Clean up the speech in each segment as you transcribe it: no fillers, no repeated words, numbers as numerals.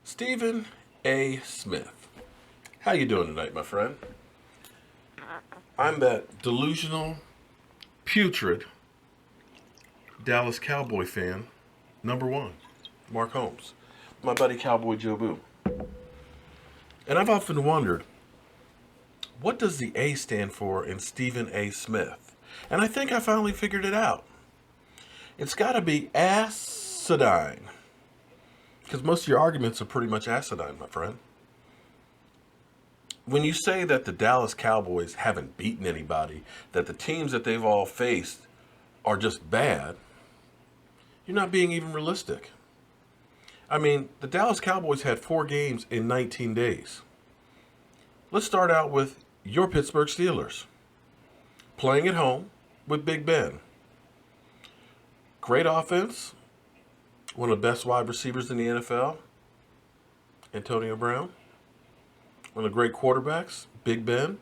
Stephen A. Smith. How you doing tonight, my friend? I'm that delusional, putrid Dallas Cowboy fan, number one, Mark Holmes, my buddy Cowboy Joe Boo. And I've often wondered, what does the A stand for in Stephen A. Smith? And I think I finally figured it out. It's got to be acidine. Because most of your arguments are pretty much acidine, my friend. When you say that the Dallas Cowboys haven't beaten anybody, that the teams that they've all faced are just bad, you're not being even realistic. I mean, the Dallas Cowboys had 4 games in 19 days. Let's start out with your Pittsburgh Steelers. Playing at home with Big Ben. Great offense. One of the best wide receivers in the NFL, Antonio Brown. One of the great quarterbacks, Big Ben.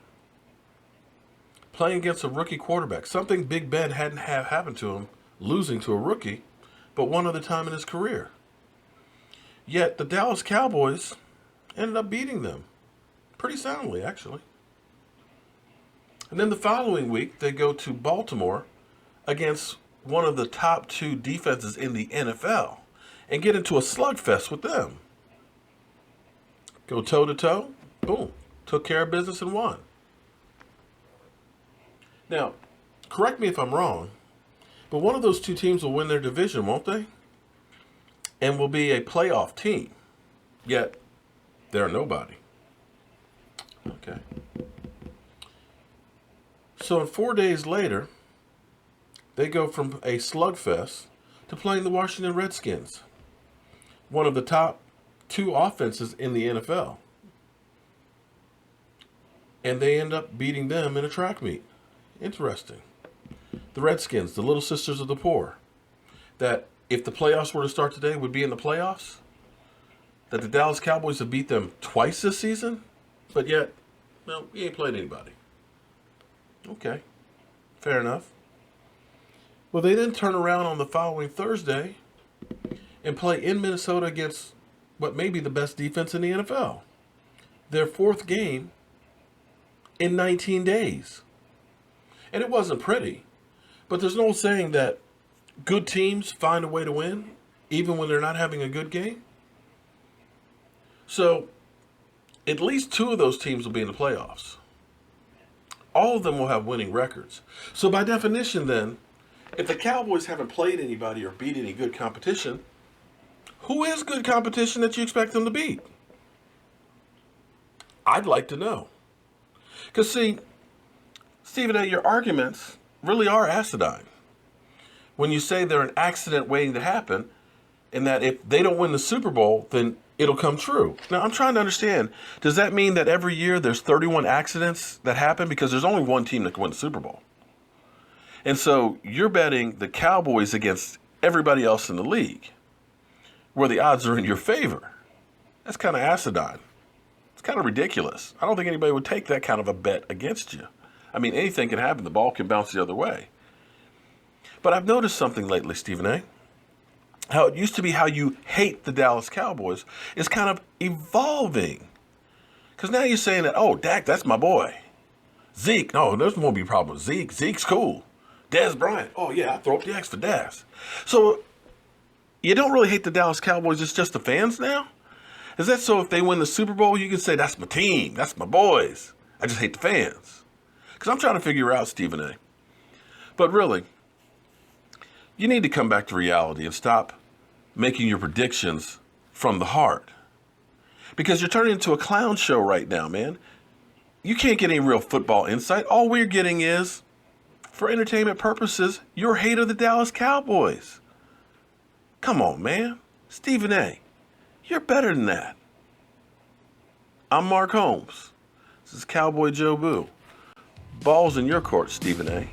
Playing against a rookie quarterback. Something Big Ben hadn't have happened to him, losing to a rookie, but one other time in his career. Yet the Dallas Cowboys ended up beating them. Pretty soundly, actually. And then the following week, they go to Baltimore against one of the top 2 defenses in the NFL and get into a slugfest with them. Go toe-to-toe, boom, took care of business and won. Now, correct me if I'm wrong, but one of those 2 teams will win their division, won't they? And will be a playoff team. Yet, they're nobody. Okay. So 4 days later, they go from a slugfest to playing the Washington Redskins, one of the top 2 offenses in the NFL. And they end up beating them in a track meet. Interesting. The Redskins, the little sisters of the poor, that if the playoffs were to start today would be in the playoffs, that the Dallas Cowboys have beat them twice this season, but yet, no, he ain't played anybody. Okay, fair enough. Well, they then turn around on the following Thursday and play in Minnesota against what may be the best defense in the NFL. Their 4th game in 19 days. And it wasn't pretty. But there's an old saying that good teams find a way to win, even when they're not having a good game. So, at least 2 of those teams will be in the playoffs. All of them will have winning records. So by definition then, if the Cowboys haven't played anybody or beat any good competition, who is good competition that you expect them to beat? I'd like to know. Because see, Stephen A., your arguments really are acidine. When you say they're an accident waiting to happen, and that if they don't win the Super Bowl, then it'll come true. Now, I'm trying to understand, does that mean that every year there's 31 accidents that happen? Because there's only one team that can win the Super Bowl. And so you're betting the Cowboys against everybody else in the league, where the odds are in your favor. That's kind of acidine. It's kind of ridiculous. I don't think anybody would take that kind of a bet against you. I mean, anything can happen. The ball can bounce the other way. But I've noticed something lately, Stephen A. How it used to be how you hate the Dallas Cowboys is kind of evolving. Because now you're saying that, oh, Dak, that's my boy. Zeke, no, there won't be a problem with Zeke. Zeke's cool. Dez Bryant, oh yeah, I throw up the X for Dez. So you don't really hate the Dallas Cowboys, it's just the fans now? Is that so if they win the Super Bowl, you can say, that's my team, that's my boys. I just hate the fans. Because I'm trying to figure out, Stephen A. But really, you need to come back to reality and stop making your predictions from the heart. Because you're turning into a clown show right now, man. You can't get any real football insight. All we're getting is, for entertainment purposes, your hate of the Dallas Cowboys. Come on, man. Stephen A., you're better than that. I'm Mark Holmes. This is Cowboy Joe Boo. Ball's in your court, Stephen A.